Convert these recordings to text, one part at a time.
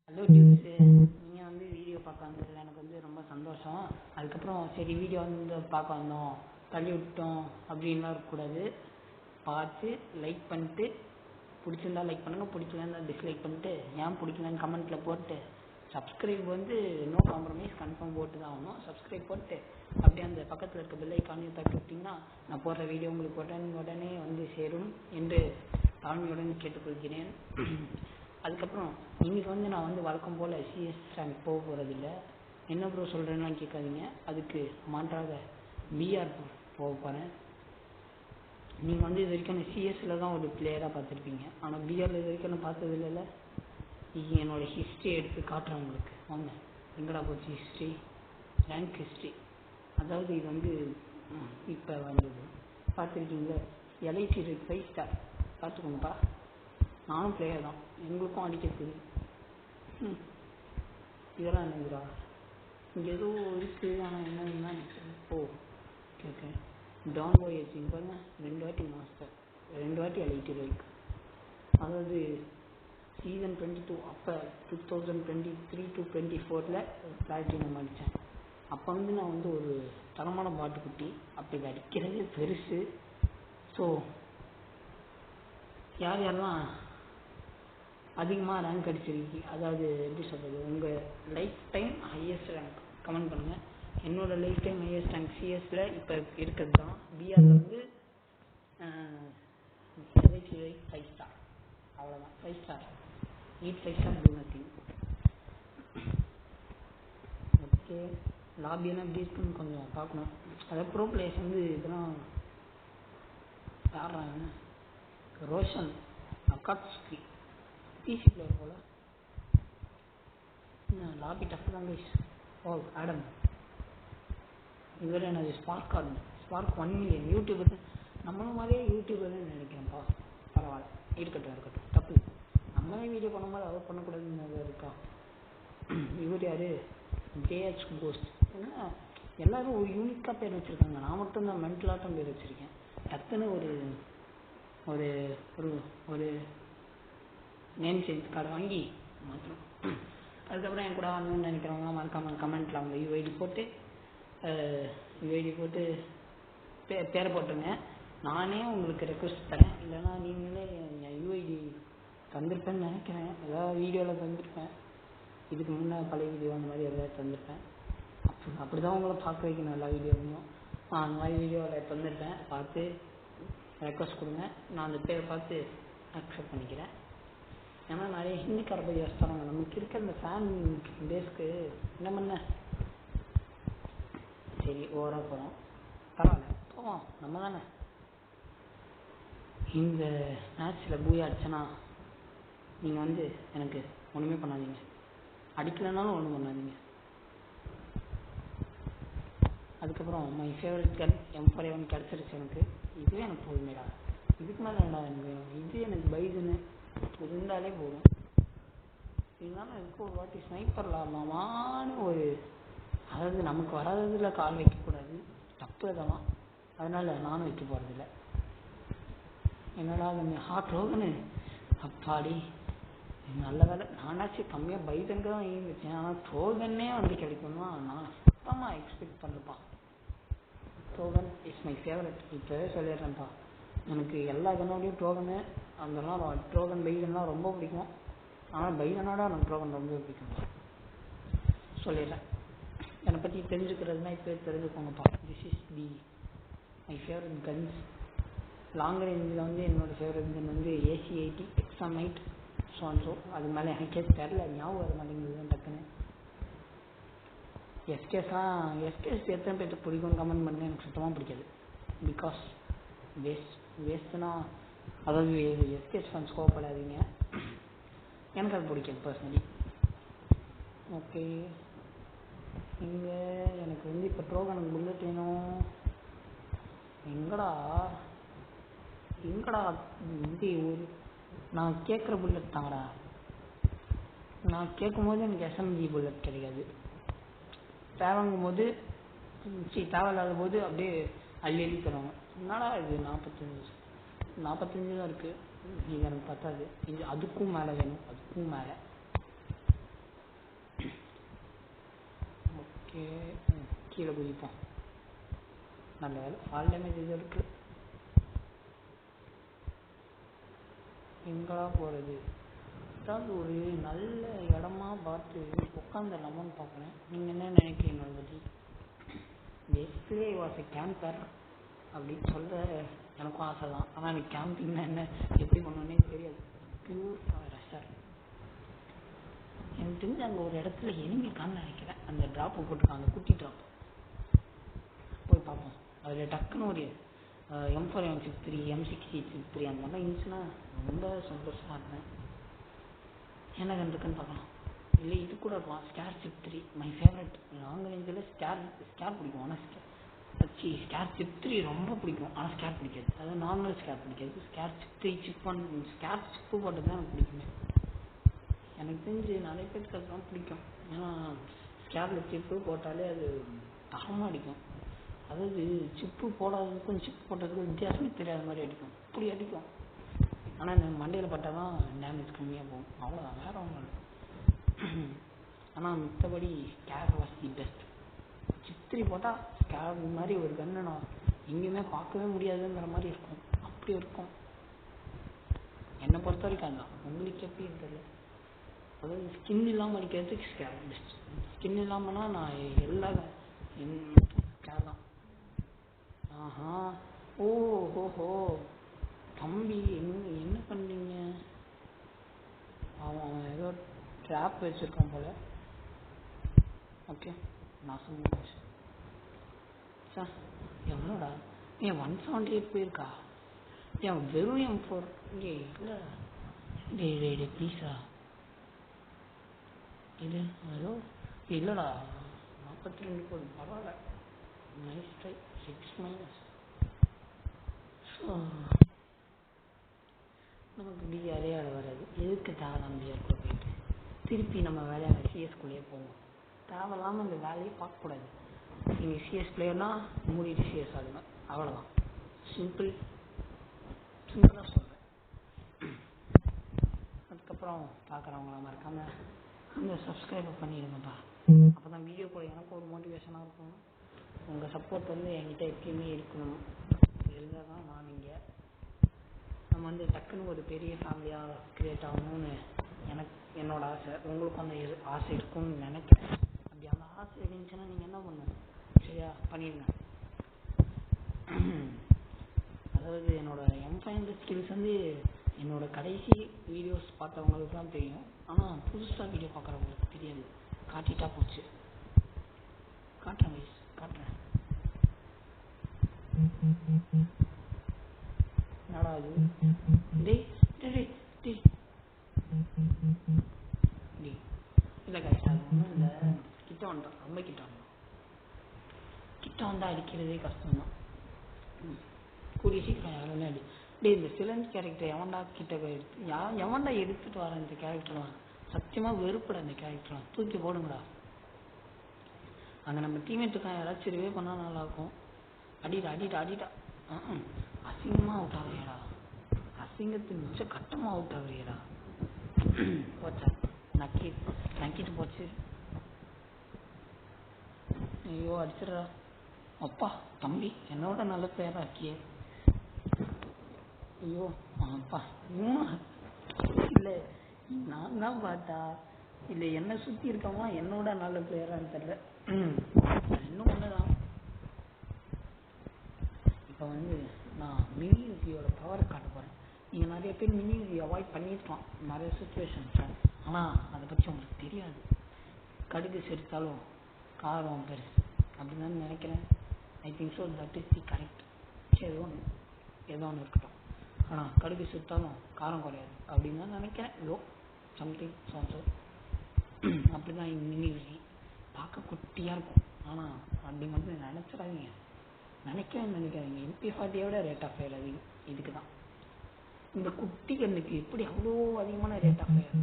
Hello tubes, நீங்கள் வந்து video பார்க்க வந்ததில் எனக்கு வந்து ரொம்ப சந்தோஷம். அதுக்கப்புறம் சரி வீடியோ வந்து பார்க்க வந்தோம் தள்ளி விட்டோம் அப்படின்லாம் இருக்கக்கூடாது. பார்த்து லைக் பண்ணிட்டு பிடிச்சிருந்தா லைக் பண்ணுங்கள், பிடிக்கலன்னா டிஸ்லைக் பண்ணிட்டு ஏன் பிடிக்கலன்னு கமெண்ட்டில் போட்டு சப்ஸ்கிரைப் வந்து நோ காம்ப்ரமைஸ் கன்ஃபார்ம் போட்டு தான் ஆகணும். சப்ஸ்கிரைப் போட்டு அப்படியே அந்த பக்கத்தில் இருக்க பெல் ஐக்கானையும் தட்டி விட்டிங்கன்னா நான் போடுற வீடியோ உங்களுக்கு உடனே வந்து சேரும் என்று தாழ்மையுடன் கேட்டுக்கொள்கிறேன். அதுக்கப்புறம் இன்றைக்கி வந்து நான் வந்து வழக்கம் போல் சிஎஸ் ரேங்க் போக போகிறதில்ல. என்ன ப்ரோ சொல்கிறேன்னு கேட்காதீங்க, அதுக்கு மாற்றாக பிஆர் போக போகிறேன். நீங்கள் வந்து இது வரைக்கும் சிஎஸ்சில் தான் ஒரு பிளேயராக பார்த்துருப்பீங்க, ஆனால் பிஆரில் இது வரைக்கும் நான் பார்த்தது இல்லைல்ல. என்னோடய ஹிஸ்ட்ரி எடுத்து காட்டுறேன் உங்களுக்கு. வாங்க, எங்கடா போச்சு ஹிஸ்ட்ரி, ரேங்க் ஹிஸ்ட்ரி. அதாவது இது வந்து இப்போ வந்தது பார்த்துருக்கீங்களே, எல்ஐசி 5 ஸ்டார் பார்த்துக்கோங்கப்பா. நானும் பிளேயர் தான், எங்களுக்கும் அடிக்க தெரியும். இதெல்லாம் என்னங்கிறா இங்கே ஏதோ இருக்குது, ஆனால் என்னன்னா ஓ ஓகே டான் பாய் வச்சுங்க பாருங்கள். 2 வாட்டி மாஸ்டர், 2 வாட்டி எல்ஐடி ரைக். அதாவது சீசன் 22 அப்போ 2023 to 24 பிளாட்டினம் அடித்தேன். அப்போ வந்து நான் வந்து ஒரு தரமான பாட்டுக்குட்டி. அப்போ இது அடிக்கிறது பெருசு. ஸோ யார் யாரெல்லாம் அதிகமாக ரேங்க் அடிச்சிருக்கீங்க, அதாவது எப்படி சொல்கிறது, உங்கள் life time highest rank comment பண்ணுங்கள். என்னோடய லைஃப் டைம் ஹையஸ்ட் ரேங்க் சிஎஸில் இப்போ இருக்கிறது தான். பிஆரில் வந்து எல்ஐசி 5 ஸ்டார், அவ்வளோதான். 5 star, 5 star to nothing. Okay, லாபியெல்லாம் எப்படி இருக்குன்னு கொஞ்சம் பார்க்கணும். அதாவது ப்ரோ பிளேயர்ஸ் வந்து இதெல்லாம் யாராங்க, ரோஷன் அக்காட்ஸ்கி பிசி பிளேயர் போல். லாபி டஃப் தான் கைஸ். ஓ ஆடம், இவர் என்னது ஸ்பார்க் 1 மில்லியன் யூடியூபர். நம்மளும் மாதிரியே யூடியூபர்னு நினைக்கிறேன்ப்பா. பரவாயில்ல, இருக்கட்டும் தப்பு. நம்மளே வீடியோ பண்ணும்போது அவர் பண்ணக்கூடாதுன்னு இருக்கா. இவர் யார், ஜேஹெச் கோஸ்ட். ஏன்னா எல்லோரும் ஒரு யூனிக்காக பேர் வச்சுருக்காங்க, நான் மட்டும் தான் மென்டலாட்டம் பேர் வச்சுருக்கேன். டக்குன்னு ஒரு ஒரு ஒரு ஒரு நேம் சேஞ்ச் கார்டு வாங்கி மாற்றணும். அதுக்கப்புறம் என் கூட வரணும்னு நினைக்கிறவங்க மறக்காமல் கமெண்ட்டில் அவங்க யூஐடி போட்டு பேரை போட்டுருங்க. நானே உங்களுக்கு ரெக்வஸ்ட் தரேன், இல்லைனா நீங்களே என் யூஐடி தந்திருப்பேன்னு நினைக்கிறேன். ஏதாவது வீடியோவில் தந்திருப்பேன், இதுக்கு முன்னே பழைய வீடியோ அந்த மாதிரி எதாவது தந்திருப்பேன். அப்படி தான் உங்களை பார்க்க வைக்கணும் எல்லா வீடியோவையும். அந்த மாதிரி வீடியோவில் தந்திருப்பேன். பார்த்து ரெக்வஸ்ட் கொடுங்க, நான் அந்த பேரை பார்த்து அக்செப்ட் பண்ணிக்கிறேன். ஏன்னா நிறைய ஹிந்திக்கார போய் வச்சுட்டாங்க. நமக்கு இருக்க இந்த ஃபேன் பேஸ்க்கு என்ன பண்ண. சரி ஓவராக போகிறோம், பரவாயில்ல போவோம், நம்ம தானே. இந்த மேட்ச்சில் பூயா அடிச்சேன்னா நீங்கள் வந்து எனக்கு ஒன்றுமே பண்ணாதீங்க, அடிக்கலைனாலும் ஒன்றும் பண்ணாதீங்க. அதுக்கப்புறம் மை ஃபேவரட் கன் M41 கிடச்சிருச்சு எனக்கு. இதுவே எனக்கு போதுமேடா, இதுக்கு மேலே வேண்டாம் எனக்கு வேணும். இது எனக்கு பைதுன்னு இருந்தாலே போதும். இருந்தாலும் எனக்கு ஒரு வாட்டி ஸ்னைப்பர் ஆடலாமான்னு ஒரு, அதாவது நமக்கு வராததில் கால் வைக்கக்கூடாது, தப்பு அதெல்லாம். அதனால் நானும் வைக்க போகிறதில்ல. என்னடா கொஞ்சம் ஹாட் ரோகனு, அப்பாடி நல்ல வேலை. நானாச்சும் கம்மியாக பைதனுக்கு தான் வாங்கி வச்சேன், ஆனால் ட்ரோகன்னே வந்து கிடைக்கும்னா நான் சுத்தமாக எக்ஸ்பெக்ட் பண்ணுறேன்ப்பா. ட்ரோகன் இஸ் மை ஃபேவரட், இப்போவே சொல்லிடுறேன்ப்பா. எனக்கு எல்லா கண்ணோடையும் ட்ரோகனு அதெல்லாம் ட்ரோகன் பைதன்லாம் ரொம்ப பிடிக்கும். ஆனால் பைதனோட எனக்கு ட்ரோகன் ரொம்ப பிடிக்கும் சொல்லிடுறேன். என்னை பற்றி தெரிஞ்சுக்கிறதுனா இப்போ தெரிஞ்சுக்கோங்கப்பா. This is my favourite guns. Long ரேஞ்சில் வந்து என்னோடய ஃபேவரட் கன் வந்து AC-80 எக்ஸாமைட் ஸோ அது மேலே எனக்கே தெரில, ஞாபகம் வர மாட்டேங்குது டக்குன்னு. எஸ்கேஸ் எத்தனை பேர்த்து பிடிக்கும்னு கமெண்ட் பண்ணுங்க. எனக்கு சுத்தமாக பிடிக்காது, பிகாஸ் வேஸ்ட்டுனா, அதாவது எஸ்கேஸ் ஃபேன்ஸ் கோவப்படாதீங்க, எனக்கு அது பிடிக்காது பர்சனலி. ஓகே, இங்கே எனக்கு வந்து இப்போ ட்ரோகன் புல்லட் வேணும். எங்கடா இது ஒரு நான் கேட்குற புல்லட் தாங்கடா. நான் கேட்கும்போது எனக்கு SMG புல்லட் கிடைக்காது, தேவைங்கும் போது தேவையில்லாத போது அப்படியே அள்ளி தருவாங்க. என்னடா இது 45 தான் இருக்குது, இது எனக்கு பத்தாது, இது அதுக்கும் மேலே வேணும், அதுக்கும் மேலே. ஓகே, கீழே குதிப்போம். நல்ல வேலை ஃபால் டேமேஜ் இது இருக்கு. எங்கடா போகிறது? ஏதாவது ஒரு நல்ல இடமா பார்த்து உட்காந்துடலாமான்னு பார்க்குறேன். நீங்கள் என்ன நினைக்கிறீங்க அதை பற்றி? பேசிக்கலி வாஸ் எ கேம்பர் அப்படின்னு சொல்ல எனக்கும் ஆசை தான். ஆனால் எனக்கு கேம்பிங்னா என்ன, எப்படி பண்ணுவேன்னே தெரியாது. பியூர் ரஷர். எனக்கு தெரிஞ்சு அங்கே ஒரு இடத்துல எனிமி காண நினைக்கிறேன். அந்த ட்ராப்பை போட்டுருக்காங்க, குட்டி ட்ராப். போய் பார்ப்போம். அதில் டக்குன்னு ஒரு M4 M63 M60 அந்த மாதிரிலாம் இருந்துச்சுன்னா ரொம்ப சந்தோஷமாக இருந்தேன். என்ன கண்டுக்குன்னு பார்க்கலாம். இல்லை இது கூட இருக்கலாம். Scar 3 my favourite. லாங் ரேஞ்சில் ஸ்கேர் பிடிக்கும். ஆனால் ஸ்கேர் 3 ரொம்ப பிடிக்கும். ஆனால் ஸ்கேர் பிடிக்காது. அதாவது நார்மல் ஸ்கேர் பிடிக்காது. ஸ்கேர் 3 ஸ்கேர் சிப்பு போட்டது தான் எனக்கு பிடிக்குமே. எனக்கு தெரிஞ்சு நிறைய பேருக்கு அதுதான் பிடிக்கும். ஏன்னா ஸ்கேரில் சிப்பு போட்டாலே அது தரமாக அடிக்கும். அதாவது சிப்பு போடாததுக்கும் சிப்பு போட்டதுக்கும் வித்தியாசமே தெரியாத மாதிரி அடிக்கும். அப்படி அடிக்கும். ஆனால் இந்த மண்டையில் பட்டால் தான் டேமேஜ் கம்மியாக போகும். அவ்வளோதான், வேறு ஒன்றும் இல்லை. ஆனால் மற்றபடி ஸ்கேர் வாஸ் தி பெஸ்ட். சித்திரி போட்டால் ஸ்கேர் மாதிரி ஒரு கன்று நான் எங்கேயுமே பார்க்கவே முடியாதுங்கிற மாதிரி இருக்கும். அப்படி இருக்கும் என்னை பொறுத்த வரைக்கும். அதுதான் உங்களுக்கு எப்படி இருந்தது? அதாவது ஸ்கின் இல்லாமல் அடிக்கிறதுக்கு ஸ்கேர் பெஸ்ட். ஸ்கின் இல்லாமல்னா நான் எல்லா ஸ்கேர் தான். ஆஹா, ஓஹோ தம்பி, என்ன பண்ணீங்க? அவன் ஏதோ ட்ராப் வச்சுருக்கான் போல. ஓகே, நான் சொன்னேன். சார் எவ்வளோடா? ஏன் 178 போயிருக்கா? ஏன் வெறும் M4? இங்கே இல்லை. டே ப்ளீஸா இது ஏதோ இல்லைடா. 42 போதும், பரவாயில்ல. Nice try. 6-. ஸோ நமக்கு பிஆரே ஆட வராது. எதுக்கு தேவையில்லாம பிஆர் கூட போயிட்டு திருப்பி நம்ம வேலையான சிஎஸ்குள்ளேயே போவோம். தேவையில்லாமல் அந்த வேலையை பார்க்கக்கூடாது. நீங்கள் சிஎஸ் பிளேயர்னால் மூடிட்டு சிஎஸ் ஆடுங்க, அவ்வளோதான். சிம்பிளாக சொல்கிறேன். அதுக்கப்புறம் பார்க்குறவங்கள மறக்காமல் அந்த சப்ஸ்கிரைப் பண்ணிடுங்கப்பா. அப்போ தான் வீடியோ போட எனக்கு ஒரு மோட்டிவேஷனாக இருக்கும். உங்கள் சப்போர்ட் என்கிட்ட எப்பயுமே இருக்கணும். இருந்தால் தான் நான் இங்கே நம்ம டக்குன்னு ஒரு பெரிய ஃபேமிலியாக க்ரியேட் ஆகணும்னு என்னோட ஆசை. உங்களுக்கும் அந்த ஆசை இருக்கும்னு நினைக்கிறேன். அப்படி அந்த ஆசை இருந்துச்சுன்னா நீங்கள் என்ன பண்ணணும்? சரியா பண்ணிடுங்க. அதாவது என்னோட M500 ஸ்கில்ஸ் என்னோட கடைசி வீடியோஸ் பார்த்தவங்களுக்கு தான் தெரியும். ஆனால் புதுசாக வீடியோ பார்க்குறவங்களுக்கு தெரியாது. காட்டிட்டா போச்சு. காட்டுறேன் கைஸ், காட்டுறேன். என்னடா அது? டேய் இல்லை கைஸ், அது ஒன்றும் இல்லை. கிட்ட வந்துட்டோம், ரொம்ப கிட்ட வந்தால் அடிக்கிறதே கஷ்டம்தான். கூடிய சீக்கிரம் யாருமே அடி. இந்த சிலஞ்ச் கேரக்டர் எவன்டா எடுத்துட்டு வர? இந்த கேரக்டர்லாம் சத்தியமாக வெறுப்பட. இந்த கேரக்டர்லாம் தூக்கி போடுங்கடா. அங்கே நம்ம டீமேட்டுக்காக யாராச்சும் ரிவே பண்ணால் நல்லாயிருக்கும். அடிடா. அசிங்கமாக அவுட் ஆகுறியடா. அசிங்கத்து மிச்சம் கட்டமாக அவுட் ஆகுறியடா. போச்சா? நக்கிட்டு போச்சு. ஐயோ, அடிச்சிடா. அப்பா தம்பி, என்னோட நல்ல பேரா இருக்கியே. ஐயோ அப்பா, இல்லை நான் தான் பார்த்தா இல்லை என்னை சுற்றி இருக்கமா என்னோட நல்ல பிளேயரான்னு தெரியல. இன்னும் ஒன்று தான். இப்போ நான் மினி யூசியோட பவரை காட்ட போகிறேன். நீங்கள் நிறைய பேர் மினி யூசி அவாய்ட் பண்ணியிருக்கலாம் நிறைய சுச்சுவேஷன்ஸ். ஆனால் அதை பற்றி உங்களுக்கு தெரியாது. கடுகு செலுத்தாலும் காரம் பெருசு அப்படின்னு தான் நினைக்கிறேன். I think so, that is the correct. சரி, ஏதோ ஒன்று இருக்கட்டும். ஆனால் கடுகு சுத்தாலும் காரம் குறையாது அப்படின்னு தான் நினைக்கிறேன். ஏதோ சம்திங் ஸோ அப்படி தான் மினி யூசி பார்க்க குட்டியாக இருக்கும். ஆனால் அப்படி மட்டும் நினச்சிடாதீங்க. நினைக்காதீங்க. MP40 விட ரேட் ஆஃப் ஃபயர் அதிகம். இதுக்கு தான் இந்த குட்டி கண்ணுக்கு எப்படி அவ்வளோ அதிகமான ரேட் ஆஃப் ஃபயர்.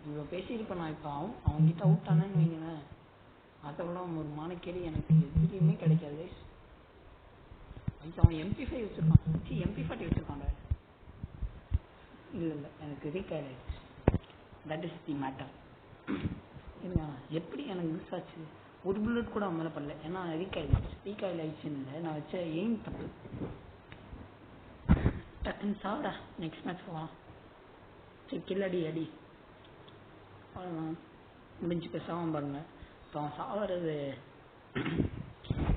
இவ்வளோ பேசியிருப்பேன் நான். இப்போ அவங்ககிட்ட அவுட் ஆனேன்னு வைங்களேன், அதை விட ஒரு மானக்கேடு எனக்கு எதுலேயுமே கிடைக்காது. அவன் MP5 வச்சுருக்கான். MP40 வச்சுருக்கான்டா. இல்லை எனக்கு ரீகால் ஆயிடுச்சு. That is the matter. ஏங்க எப்படி எனக்கு மிஸ் ஆச்சு? ஒரு புல்லட் கூட அவன் மேலே படல. ஏன்னா ரீகாயில் ஆயிடுச்சுன்னு இல்லை, நான் வச்ச எய்ம் தப்பு. டக்குன்னு சாப்பிடா, நெக்ஸ்ட் மேட்ச் போகலாம். சரி கில்லடி அடி, அவ்வளோதான் முடிஞ்சு பேசாமல் பாருங்க. இப்போ அவன் சாவறது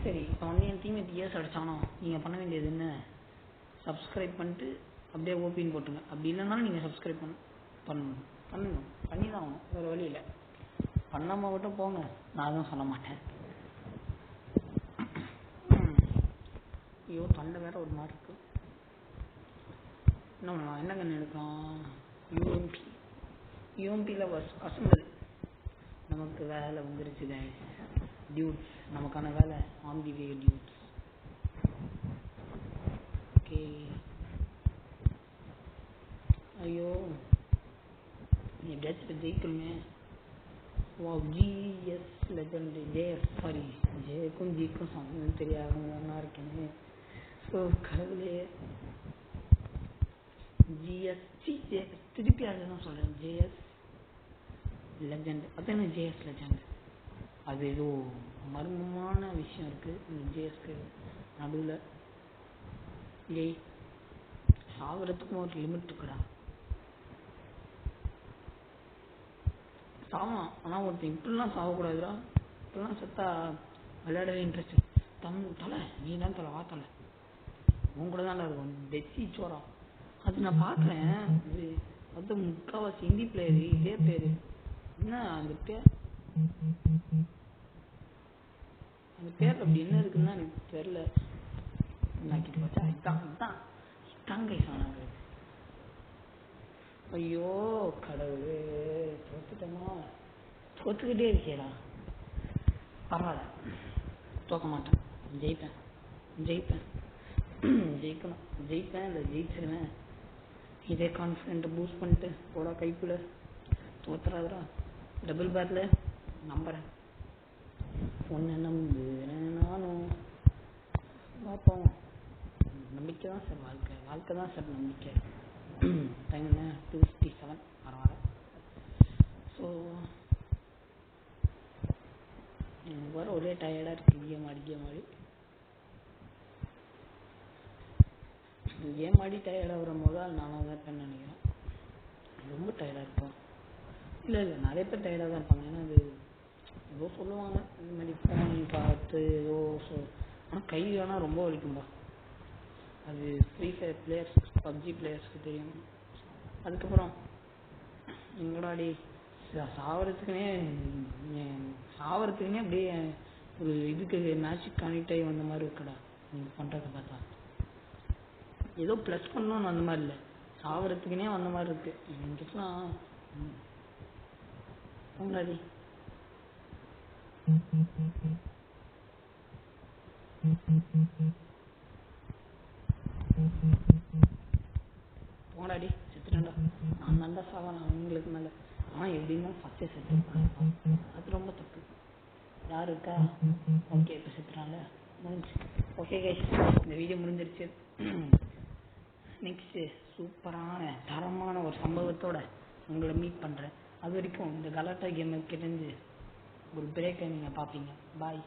சரி. இப்போ வந்து என் டீம் டிஎஸ் அடித்தானோ, நீங்கள் பண்ண வேண்டியது என்ன, சப்ஸ்கிரைப் பண்ணிட்டு அப்படியே ஓபின்னு போட்டுங்க. அப்படி இல்லைனாலும் நீங்கள் சப்ஸ்கிரைப் பண்ணணும் பண்ணி தான் ஆகணும், வேறு வழி இல்லை. பண்ணாமல் மட்டும் போங்க, நான் அதுவும் சொல்ல மாட்டேன். ஐயோ தொண்டை வேற ஒரு மாதிரி இருக்கு. என்ன பண்ணலாம், என்ன கண்ணு எடுக்கலாம்? யூஎம்பியில் வசந்தது நமக்கு வேலை வந்துருச்சு டியூட்ஸ், நமக்கான வேலை on the way dudes. Okay. ஐயோ எப்படியாச்சும் ஜெயிக்கணுமே. ஓ ஜிஎஸ் லெஜண்ட் ஜேஎஸ், சாரி ஜேக்கும் ஜிக்கும் சம்மந்தம் தெரியாத ஒன்றா இருக்கேன்னு. ஸோ கடவுளே, ஜிஎஸ்டி திருப்பி அதை தான் சொல்கிறேன், ஜேஎஸ் லெஜண்ட். அது என்ன ஜேஎஸ் லெஜண்ட்? அது ஏதோ மர்மமான விஷயம் இருக்குது இந்த ஜேஎஸ்க்கு நடுவில். ஏய் சாகிறதுக்கும் ஒரு லிமிட் இருக்குடா. சாவான், ஆனால் ஒருத்தன் இப்படிலாம் சாகக்கூடாதுடா. இப்படிலாம் செத்தா விளையாடவே இன்ட்ரெஸ்ட். தலை நீ தான் தலை, வா தலை, உன் கூட தான்டா இருக்கும் டெச்சி சோரா. அது நான் பார்க்குறேன். இது அது முக்கால்வாசி ஹிந்தி பிளேயரு, இதே பேர் என்ன அந்த பேர் அப்படி என்ன இருக்குன்னு எனக்கு தெரில. நாக்கிட்டு பார்த்தா இதான் கை சொன்னாங்க. ஐயோ கடவுளே, தோத்துட்டோமா? தோத்துக்கிட்டே இருக்கேடா. பரவாயில்ல, தோக்க மாட்டேன், ஜெயிப்பேன் இல்லை ஜெயிச்சிருவேன். இதே கான்ஃபிடென்ட்டை பூஸ்ட் பண்ணிட்டு போடா கைக்குள்ள. தோத்துறாதரா, டபுள் பேட்டில் நம்புறேன், ஒன்று நம்புறேன் நானும். பார்ப்போம். நம்பிக்கை தான் சார் வாழ்க்கை தான் சார் நம்பிக்கை. டைம் என்ன 2:57, பரவாயில்ல. ஸோ எனக்கு வர ஒரே டயர்டாக இருக்குது. கேம் ஆடி டயர்டாக வர முதல் நானாக தான் இருப்பேன்னு நினைக்கிறேன். ரொம்ப டயர்டாக இருப்போம். இல்லை நிறைய பேர் டயர்டாக தான் இருப்பாங்க. ஏன்னா அது ஏதோ சொல்லுவாங்க இந்த மாதிரி ஃபோன் பார்த்து ஏதோ ஆனால் கை வேணால் ரொம்ப வலிக்கும்பா. அது ஃப்ரீ ஃபயர் பிளேயர்ஸ், பப்ஜி பிளேயர்ஸ்க்கு தெரியும். அதுக்கப்புறம் எங்கடாடி சாவறதுக்குனே அப்படியே ஒரு இதுக்கு மேட்சுக்கு கனெக்ட் ஆகி வந்த மாதிரி இருக்குடா. நீங்கள் பண்ணுறத பார்த்தா ஏதோ ப்ளஸ் பண்ணணும்னு அந்த மாதிரி இல்லை, சாவறதுக்குனே வந்த மாதிரி இருக்குது. எங்கிட்டலாம் போங்கடாடி. போங்கடாடி, செத்துட்டேன்டா. நான் தாண்டா சாவான் அவங்களுக்கு மேலே. ஆனால் எப்படின்னா ஃபஸ்ட்டே செத்துருப்பாங்க, அது ரொம்ப தப்பு. யார் இருக்கா? ஓகே, இப்போ செத்துறான்ல, முடிஞ்சு. ஓகே கைஸ், இந்த வீடியோ முடிஞ்சிருச்சு. நெக்ஸ்ட்டு சூப்பரான தரமான ஒரு சம்பவத்தோட உங்களை மீட் பண்ணுறேன். அது வரைக்கும் இந்த கலாட்டா கேமை கிட்டேருந்து ஒரு பிரேக்கை நீங்கள் பார்ப்பீங்க. பாய்.